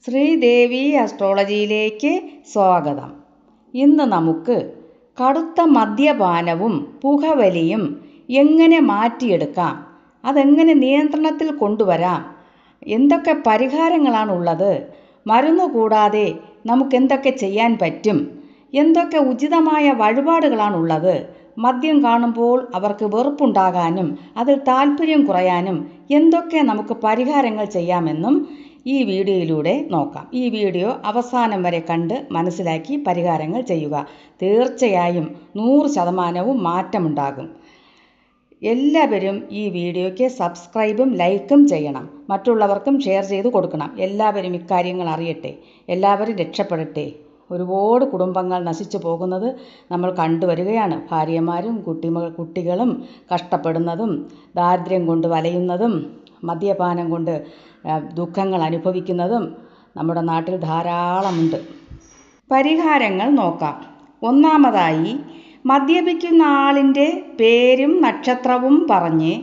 ശ്രീദേവി അസ്ട്രോളജിയിലേക്ക് സ്വാഗതം. ഇന്ന് നമുക്ക് കടുത്ത മദ്യപാനവും പുകവലിയും എങ്ങനെ മാറ്റിയെടുക്കാം, അതെങ്ങനെ നിയന്ത്രണത്തിൽ കൊണ്ടുവരാം, എന്തൊക്കെ പരിഹാരങ്ങളാണുള്ളത്, മരുന്ന് കൂടാതെ നമുക്ക് എന്തൊക്കെ ചെയ്യാൻ പറ്റും, എന്തൊക്കെ ഉചിതമായ വഴിപാടുകളാണുള്ളത്, മദ്യം കാണുമ്പോൾ അവർക്ക് വെറുപ്പുണ്ടാകാനും അതിൽ താല്പര്യം കുറയാനും എന്തൊക്കെ നമുക്ക് പരിഹാരങ്ങൾ ചെയ്യാമെന്നും ഈ വീഡിയോയിലൂടെ നോക്കാം. ഈ വീഡിയോ അവസാനം വരെ കണ്ട് മനസ്സിലാക്കി പരിഹാരങ്ങൾ ചെയ്യുക. തീർച്ചയായും 100% മാറ്റമുണ്ടാകും. എല്ലാവരും ഈ വീഡിയോയ്ക്ക് സബ്സ്ക്രൈബും ലൈക്കും ചെയ്യണം. മറ്റുള്ളവർക്കും ഷെയർ ചെയ്ത് കൊടുക്കണം. എല്ലാവരും ഇക്കാര്യങ്ങൾ അറിയട്ടെ, എല്ലാവരും രക്ഷപ്പെടട്ടെ. ഒരുപാട് കുടുംബങ്ങൾ നശിച്ചു പോകുന്നത് നമ്മൾ കണ്ടുവരികയാണ്. ഭാര്യമാരും കുട്ടികളും കഷ്ടപ്പെടുന്നതും ദാരിദ്ര്യം കൊണ്ട് വലയുന്നതും മദ്യപാനം കൊണ്ട് ദുഃഖങ്ങൾ അനുഭവിക്കുന്നതും നമ്മുടെ നാട്ടിൽ ധാരാളമുണ്ട്. പരിഹാരങ്ങൾ നോക്കാം. ഒന്നാമതായി, മദ്യപിക്കുന്ന ആളിൻ്റെ പേരും നക്ഷത്രവും പറഞ്ഞ്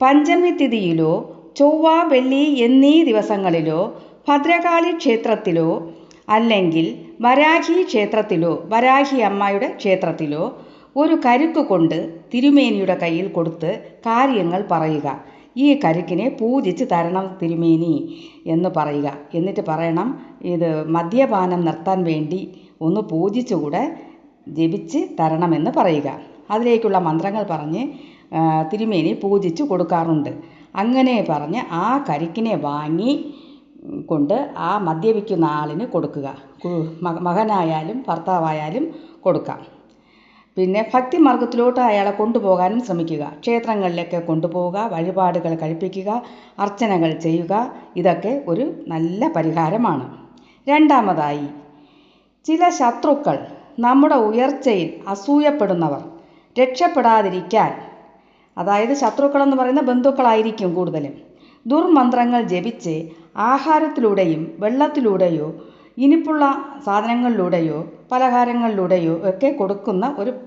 പഞ്ചമി തിഥിയിലോ ചൊവ്വ വെള്ളി എന്നീ ദിവസങ്ങളിലോ ഭദ്രകാളി ക്ഷേത്രത്തിലോ അല്ലെങ്കിൽ വരാഹി ക്ഷേത്രത്തിലോ വരാഹി അമ്മയുടെ ക്ഷേത്രത്തിലോ ഒരു കരുക്ക് കൊണ്ട് തിരുമേനിയുടെ കയ്യിൽ കൊടുത്ത് കാര്യങ്ങൾ പറയുക. ഈ കരുക്കിനെ പൂജിച്ച് തരണം തിരുമേനി എന്ന് പറയുക. എന്നിട്ട് പറയണം, ഇത് മദ്യപാനം നിർത്താൻ വേണ്ടി ഒന്ന് പൂജിച്ചുകൂടെ ജപിച്ച് തരണമെന്ന് പറയുക. അതിലേക്കുള്ള മന്ത്രങ്ങൾ പറഞ്ഞ് തിരുമേനി പൂജിച്ച് കൊടുക്കാറുണ്ട്. അങ്ങനെ പറഞ്ഞ് ആ കരുക്കിനെ വാങ്ങി കൊണ്ട് ആ മദ്യപിക്കുന്ന ആളിന് കൊടുക്കുക. മകനായാലും ഭർത്താവായാലും കൊടുക്കാം. പിന്നെ ഭക്തിമാർഗത്തിലോട്ട് അയാളെ കൊണ്ടുപോകാനും ശ്രമിക്കുക. ക്ഷേത്രങ്ങളിലൊക്കെ കൊണ്ടുപോവുക, വഴിപാടുകൾ കഴിപ്പിക്കുക, അർച്ചനകൾ ചെയ്യുക. ഇതൊക്കെ ഒരു നല്ല പരിഹാരമാണ്. രണ്ടാമതായി, ചില ശത്രുക്കൾ നമ്മുടെ ഉയർച്ചയിൽ അസൂയപ്പെടുന്നവർ രക്ഷപ്പെടാതിരിക്കാൻ, അതായത് ശത്രുക്കളെന്ന് പറയുന്ന ബന്ധുക്കളായിരിക്കും കൂടുതലും, ദുർമന്ത്രങ്ങൾ ജപിച്ച് ആഹാരത്തിലൂടെയും വെള്ളത്തിലൂടെയോ ഇനിപ്പുള്ള സാധനങ്ങളിലൂടെയോ പലഹാരങ്ങളിലൂടെയോ ഒക്കെ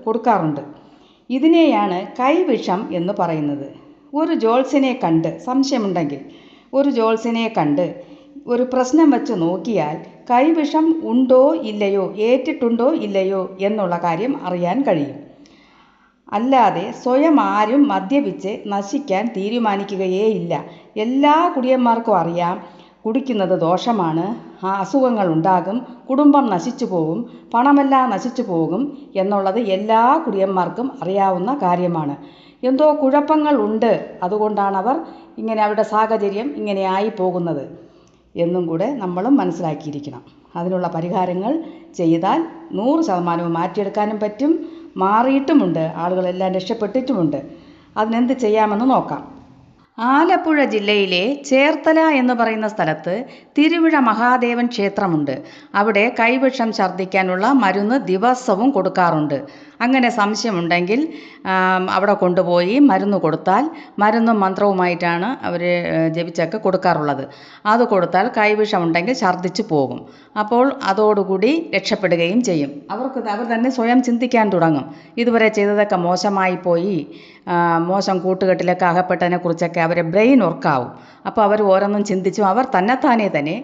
കൊടുക്കാറുണ്ട്. ഇതിനെയാണ് കൈവിഷം എന്ന് പറയുന്നത്. ഒരു ജ്യോത്സ്യനെ കണ്ട് സംശയമുണ്ടെങ്കിൽ ഒരു ജ്യോത്സ്യനെ കണ്ട് ഒരു പ്രശ്നം വെച്ച് നോക്കിയാൽ കൈവിഷം ഉണ്ടോ ഇല്ലയോ, ഏറ്റിട്ടുണ്ടോ ഇല്ലയോ എന്നുള്ള കാര്യം അറിയാൻ കഴിയും. അല്ലാതെ സ്വയം ആരും മദ്യപിച്ച് നശിക്കാൻ തീരുമാനിക്കുകയേയില്ല. എല്ലാ കുടിയന്മാർക്കും അറിയാം കുടിക്കുന്നത് ദോഷമാണ്, അസുഖങ്ങൾ ഉണ്ടാകും, കുടുംബം നശിച്ചു പോകും, പണമെല്ലാം നശിച്ചു പോകും എന്നുള്ളത് എല്ലാ കുടിയന്മാർക്കും അറിയാവുന്ന കാര്യമാണ്. എന്തോ കുഴപ്പങ്ങൾ ഉണ്ട്, അതുകൊണ്ടാണ് അവർ ഇങ്ങനെ, അവരുടെ സാഹചര്യം ഇങ്ങനെ ആയി പോകുന്നത് എന്നും കൂടെ നമ്മളും മനസ്സിലാക്കിയിരിക്കണം. അതിനുള്ള പരിഹാരങ്ങൾ ചെയ്താൽ 100% മാറ്റിയെടുക്കാനും പറ്റും. മാറിയിട്ടുമുണ്ട്, ആളുകളെല്ലാം രക്ഷപ്പെട്ടിട്ടുമുണ്ട്. അതിനെന്ത് ചെയ്യാമെന്ന് നോക്കാം. ആലപ്പുഴ ജില്ലയിലെ ചേർത്തല എന്ന് പറയുന്ന സ്ഥലത്ത് തിരുവിഴ മഹാദേവൻ ക്ഷേത്രമുണ്ട്. അവിടെ കൈവിഷം ഛർദ്ദിക്കാനുള്ള മരുന്ന് ദിവസവും കൊടുക്കാറുണ്ട്. അങ്ങനെ സംശയമുണ്ടെങ്കിൽ അവിടെ കൊണ്ടുപോയി മരുന്ന് കൊടുത്താൽ, മരുന്നും മന്ത്രവുമായിട്ടാണ് അവർ ജപിച്ചൊക്കെ കൊടുക്കാറുള്ളത്. അത് കൊടുത്താൽ കൈവിഷം ഉണ്ടെങ്കിൽ ഛർദ്ദിച്ചു പോകും. അപ്പോൾ അതോടുകൂടി രക്ഷപ്പെടുകയും ചെയ്യും. അവർ തന്നെ സ്വയം ചിന്തിക്കാൻ തുടങ്ങും, ഇതുവരെ ചെയ്തതൊക്കെ മോശമായി പോയി, മോശം കൂട്ടുകെട്ടിലൊക്കെ അകപ്പെട്ടതിനെക്കുറിച്ചൊക്കെ അവരെ ബ്രെയിൻ വർക്കാവും. അപ്പോൾ അവർ ഓരോന്നും ചിന്തിച്ചും അവർ തന്നെത്താനെ തന്നെ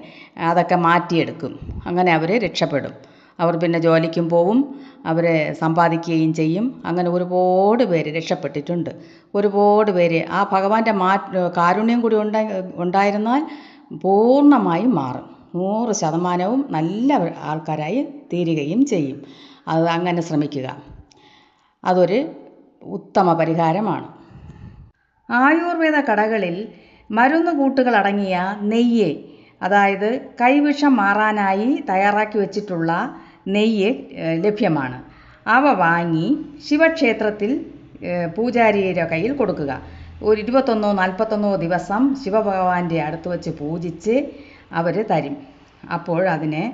അതൊക്കെ മാറ്റിയെടുക്കും. അങ്ങനെ അവർ രക്ഷപ്പെടും. അവർ പിന്നെ ജോലിക്കും പോവും, അവർ സമ്പാദിക്കുകയും ചെയ്യും. അങ്ങനെ ഒരുപാട് പേര് രക്ഷപ്പെട്ടിട്ടുണ്ട്. ഒരുപാട് പേര് ആ ഭഗവാന്റെ കാരുണ്യം കൂടി ഉണ്ടായിരുന്നാൽ പൂർണ്ണമായും മാറും. 100% നല്ല ആൾക്കാരായി തീരുകയും ചെയ്യും. അത് അങ്ങനെ ശ്രമിക്കുക. അതൊരു ഉത്തമ പരിഹാരമാണ്. ആയുർവേദ കടകളിൽ മരുന്ന് കൂട്ടുകളടങ്ങിയ നെയ്യ്, അതായത് കൈവിഷം മാറാനായി തയ്യാറാക്കി വെച്ചിട്ടുള്ള നെയ്യ് ലഭ്യമാണ്. അവ വാങ്ങി ശിവക്ഷേത്രത്തിൽ പൂജാരിയുടെ കയ്യിൽ കൊടുക്കുക. ഒരു 21-41 ദിവസം ശിവഭഗവാന്റെ അടുത്ത് വെച്ച് പൂജിച്ച് അവർ തരും. അപ്പോൾ അതിനെ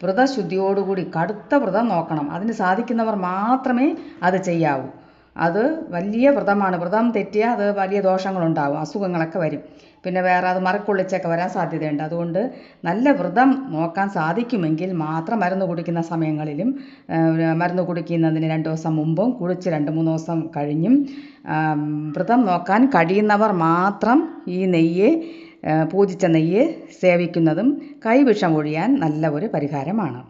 വ്രതശുദ്ധിയോടുകൂടി കടുത്ത വ്രതം നോക്കണം. അതിന് സാധിക്കുന്നവർ മാത്രമേ അത് ചെയ്യാവൂ. അത് വലിയ വ്രതമാണ്. വ്രതം തെറ്റിയാൽ അത് വലിയ ദോഷങ്ങളുണ്ടാകും, അസുഖങ്ങളൊക്കെ വരും. പിന്നെ വേറെ അത് മറക്കൊള്ളിച്ചൊക്കെ വരാൻ സാധ്യതയുണ്ട്. അതുകൊണ്ട് നല്ല വ്രതം നോക്കാൻ സാധിക്കുമെങ്കിൽ മാത്രം മരുന്ന് കുടിക്കുന്ന സമയങ്ങളിലും മരുന്ന് കുടിക്കുന്നതിന് 2 ദിവസം മുമ്പും കുടിച്ച് 2-3 ദിവസം കഴിഞ്ഞും വ്രതം നോക്കാൻ കഴിയുന്നവർ മാത്രം ഈ നെയ്യ് പൂജിച്ച നെയ്യ് സേവിക്കുന്നതും കൈവിഷം ഒഴിയാൻ നല്ല ഒരു പരിഹാരമാണ്.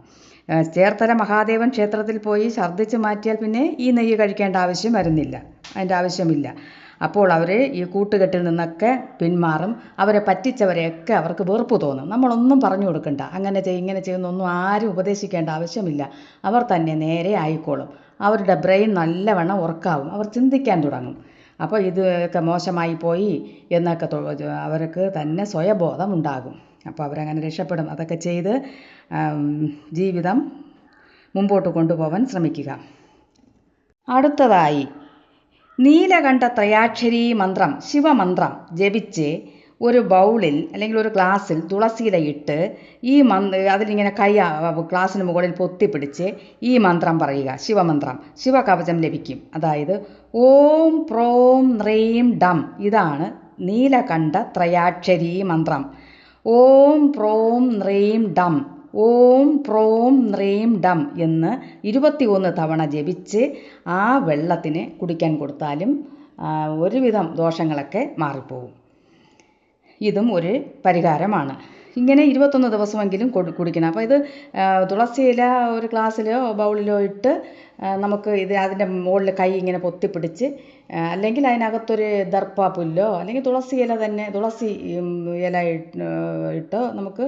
ചേർത്തല മഹാദേവൻ ക്ഷേത്രത്തിൽ പോയി ഛർദ്ദിച്ച് മാറ്റിയാൽ പിന്നെ ഈ നെയ്യ് കഴിക്കേണ്ട ആവശ്യം വരുന്നില്ല, അതിൻ്റെ ആവശ്യമില്ല. അപ്പോൾ അവർ ഈ കൂട്ടുകെട്ടിൽ നിന്നൊക്കെ പിന്മാറും. അവരെ പറ്റിച്ചവരെയൊക്കെ അവർക്ക് വെറുപ്പ് തോന്നും. നമ്മളൊന്നും പറഞ്ഞു കൊടുക്കണ്ട, അങ്ങനെ ഇങ്ങനെ ചെയ്യുന്നൊന്നും ആരും ഉപദേശിക്കേണ്ട ആവശ്യമില്ല. അവർ തന്നെ നേരെ ആയിക്കോളും. അവരുടെ ബ്രെയിൻ നല്ലവണ്ണം ഉറക്കാവും, അവർ ചിന്തിക്കാൻ തുടങ്ങും. അപ്പോൾ ഇതൊക്കെ മോശമായി പോയി എന്നൊക്കെ അവർക്ക് തന്നെ സ്വയബോധം ഉണ്ടാകും. അപ്പോൾ അവരങ്ങനെ രക്ഷപ്പെടും. അതൊക്കെ ചെയ്ത് ജീവിതം മുമ്പോട്ട് കൊണ്ടുപോകാൻ ശ്രമിക്കുക. അടുത്തതായി നീലകണ്ഠ ത്രയാക്ഷരി മന്ത്രം, ശിവമന്ത്രം ജപിച്ച് ഒരു ബൗളിൽ അല്ലെങ്കിൽ ഒരു ഗ്ലാസ്സിൽ തുളസിയില ഇട്ട് ഈ അതിലിങ്ങനെ കൈ ഗ്ലാസ്സിന് മുകളിൽ പൊത്തിപ്പിടിച്ച് ഈ മന്ത്രം പറയുക. ശിവമന്ത്രം, ശിവകവചം ലഭിക്കും. അതായത് ഓം പ്രോം ന്രീം ഡം, ഇതാണ് നീലകണ്ഠ ത്രയാക്ഷരി മന്ത്രം. ഓം പ്രോം ന്രീം ഡം, ഓം പ്രോം ന്രീം ഡം എന്ന് 21 തവണ ജപിച്ച് ആ വെള്ളത്തിന് കുടിക്കാൻ കൊടുത്താലും ഒരുവിധം ദോഷങ്ങളൊക്കെ മാറിപ്പോകും. ഇതും ഒരു പരിഹാരമാണ്. ഇങ്ങനെ 21 ദിവസമെങ്കിലും കുടിക്കണം. അപ്പോൾ ഇത് തുളസിയില ഒരു ഗ്ലാസ്സിലോ ബൗളിലോ ഇട്ട് നമുക്ക് അതിൻ്റെ മുകളിൽ കൈ ഇങ്ങനെ പൊത്തിപ്പിടിച്ച്, അല്ലെങ്കിൽ അതിനകത്തൊരു ദർഭ പുല്ലോ അല്ലെങ്കിൽ തുളസി ഇല തന്നെ, തുളസി ഇല ഇട്ട് നമുക്ക്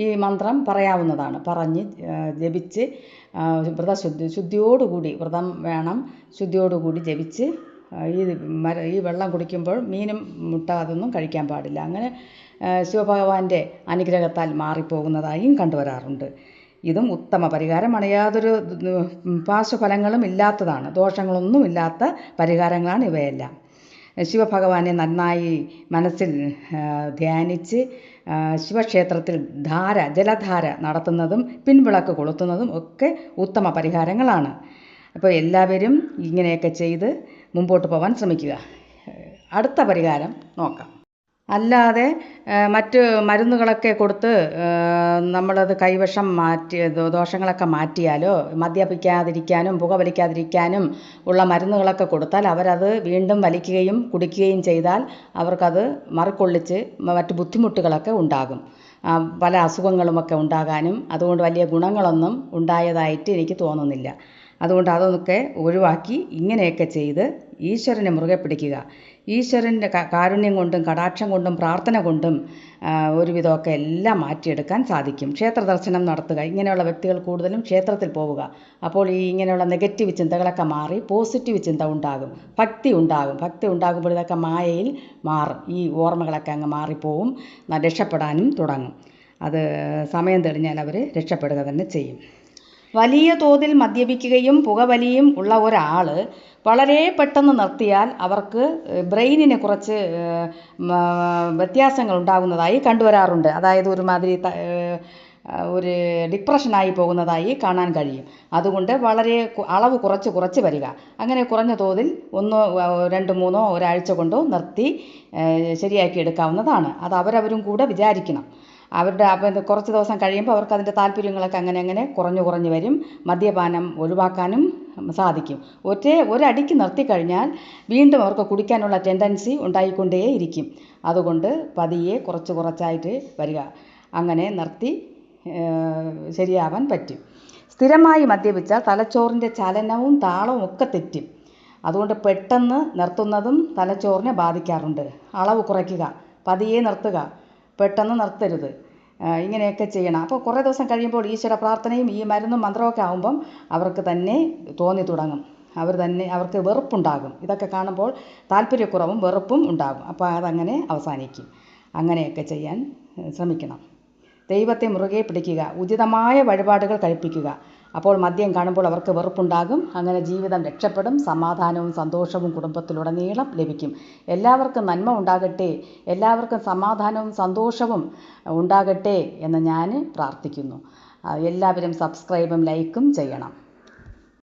ഈ മന്ത്രം പറയാവുന്നതാണ്. പറഞ്ഞ് ജപിച്ച് ശുദ്ധിയോടുകൂടി വ്രതം വേണം, ശുദ്ധിയോടുകൂടി ജപിച്ച് ഈ വെള്ളം കുടിക്കുമ്പോൾ മീനും മുട്ട അതൊന്നും കഴിക്കാൻ പാടില്ല. അങ്ങനെ ശിവഭഗവാന്റെ അനുഗ്രഹത്താൽ മാറിപ്പോകുന്നതായും കണ്ടുവരാറുണ്ട്. ഇതും ഉത്തമ പരിഹാരമാണ്. യാതൊരു പാർശ്വഫലങ്ങളും ഇല്ലാത്തതാണ്, ദോഷങ്ങളൊന്നും ഇല്ലാത്ത പരിഹാരങ്ങളാണ് ഇവയെല്ലാം. ശിവഭഗവാനെ നന്നായി മനസ്സിൽ ധ്യാനിച്ച് ശിവക്ഷേത്രത്തിൽ ജലധാര നടത്തുന്നതും പിൻവിളക്ക് കൊളുത്തുന്നതും ഒക്കെ ഉത്തമ പരിഹാരങ്ങളാണ്. അപ്പോൾ എല്ലാവരും ഇങ്ങനെയൊക്കെ ചെയ്ത് മുമ്പോട്ട് പോകാൻ ശ്രമിക്കുക. അടുത്ത പരിഹാരം നോക്കാം. അല്ലാതെ മറ്റ് മരുന്നുകളൊക്കെ കൊടുത്ത് നമ്മളത് കൈവശം ദോഷങ്ങളൊക്കെ മാറ്റിയാലോ, മദ്യപിക്കാതിരിക്കാനും പുകവലിക്കാതിരിക്കാനും ഉള്ള മരുന്നുകളൊക്കെ കൊടുത്താൽ അവരത് വീണ്ടും വലിക്കുകയും കുടിക്കുകയും ചെയ്താൽ അവർക്കത് മറിക്കൊള്ളിച്ച് മറ്റ് ബുദ്ധിമുട്ടുകളൊക്കെ ഉണ്ടാകും. പല അസുഖങ്ങളുമൊക്കെ ഉണ്ടാകാനും അതുകൊണ്ട് വലിയ ഗുണങ്ങളൊന്നും ഉണ്ടായതായിട്ട് എനിക്ക് തോന്നുന്നില്ല. അതുകൊണ്ട് അതൊക്കെ ഒഴിവാക്കി ഇങ്ങനെയൊക്കെ ചെയ്ത് ഈശ്വരനെ മുറുകെ പിടിക്കുക. ഈശ്വരൻ്റെ കാരുണ്യം കൊണ്ടും കടാക്ഷം കൊണ്ടും പ്രാർത്ഥന കൊണ്ടും ഒരുവിധമൊക്കെ എല്ലാം മാറ്റിയെടുക്കാൻ സാധിക്കും. ക്ഷേത്ര ദർശനം നടത്തുക. ഇങ്ങനെയുള്ള വ്യക്തികൾ കൂടുതലും ക്ഷേത്രത്തിൽ പോവുക. അപ്പോൾ ഈ ഇങ്ങനെയുള്ള നെഗറ്റീവ് ചിന്തകളൊക്കെ മാറി പോസിറ്റീവ് ചിന്ത ഉണ്ടാകും, ഭക്തി ഉണ്ടാകും. ഭക്തി ഉണ്ടാകുമ്പോൾ ഇതൊക്കെ മായയിൽ മാറും. ഈ ഓർമ്മകളൊക്കെ അങ്ങ് മാറിപ്പോവും, രക്ഷപ്പെടാനും തുടങ്ങും. അത് സമയം തെളിഞ്ഞാൽ അവർ രക്ഷപ്പെടുക തന്നെ ചെയ്യും. വലിയ തോതിൽ മദ്യപിക്കുകയും പുകവലിയും ഉള്ള ഒരാൾ വളരെ പെട്ടെന്ന് നിർത്തിയാൽ അവർക്ക് ബ്രെയിനിന് കുറച്ച് വ്യത്യാസങ്ങൾ ഉണ്ടാകുന്നതായി കണ്ടുവരാറുണ്ട്. അതായത് ഒരുമാതിരി ഒരു ഡിപ്രഷനായി പോകുന്നതായി കാണാൻ കഴിയും. അതുകൊണ്ട് വളരെ അളവ് കുറച്ച് വരിക. അങ്ങനെ കുറഞ്ഞ തോതിൽ 1, 2, 3 ഒരാഴ്ച കൊണ്ടോ നിർത്തി ശരിയാക്കി എടുക്കാവുന്നതാണ്. അത് അവരവരും കൂടെ വിചാരിക്കണം. അവരുടെ കുറച്ച് ദിവസം കഴിയുമ്പോൾ അവർക്ക് അതിൻ്റെ താല്പര്യങ്ങളൊക്കെ അങ്ങനെ കുറഞ്ഞു വരും. മദ്യപാനം ഒഴിവാക്കാനും സാധിക്കും. ഒരടിക്ക് നിർത്തിക്കഴിഞ്ഞാൽ വീണ്ടും അവർക്ക് കുടിക്കാനുള്ള ടെൻഡൻസി ഉണ്ടായിക്കൊണ്ടേയിരിക്കും. അതുകൊണ്ട് പതിയെ കുറച്ചായിട്ട് വരിക. അങ്ങനെ നിർത്തി ശരിയാവാൻ പറ്റും. സ്ഥിരമായി മദ്യപിച്ചാൽ തലച്ചോറിൻ്റെ ചലനവും താളവും ഒക്കെ തെറ്റും. അതുകൊണ്ട് പെട്ടെന്ന് നിർത്തുന്നതും തലച്ചോറിനെ ബാധിക്കാറുണ്ട്. അളവ് കുറയ്ക്കുക, പതിയെ നിർത്തുക, പെട്ടെന്ന് നിർത്തരുത്. ഇങ്ങനെയൊക്കെ ചെയ്യണം. അപ്പോൾ കുറേ ദിവസം കഴിയുമ്പോൾ ഈശ്വര പ്രാർത്ഥനയും ഈ മരുന്നും മന്ത്രമൊക്കെ ആകുമ്പം അവർക്ക് തന്നെ തോന്നി തുടങ്ങും. അവർക്ക് വെറുപ്പുണ്ടാകും. ഇതൊക്കെ കാണുമ്പോൾ താല്പര്യക്കുറവും വെറുപ്പും ഉണ്ടാകും. അപ്പോൾ അതങ്ങനെ അവസാനിക്കും. അങ്ങനെയൊക്കെ ചെയ്യാൻ ശ്രമിക്കണം. ദൈവത്തെ മുറുകെ പിടിക്കുക, ഉചിതമായ വഴിപാടുകൾ കഴിപ്പിക്കുക. അപ്പോൾ മദ്യം കാണുമ്പോൾ അവർക്ക് വെറുപ്പുണ്ടാകും. അങ്ങനെ ജീവിതം രക്ഷപ്പെടും. സമാധാനവും സന്തോഷവും കുടുംബത്തിലുടനീളം ലഭിക്കും. എല്ലാവർക്കും നന്മ ഉണ്ടാകട്ടെ, എല്ലാവർക്കും സമാധാനവും സന്തോഷവും ഉണ്ടാകട്ടെ എന്ന് ഞാൻ പ്രാർത്ഥിക്കുന്നു. എല്ലാവരും സബ്സ്ക്രൈബും ലൈക്കും ചെയ്യണം.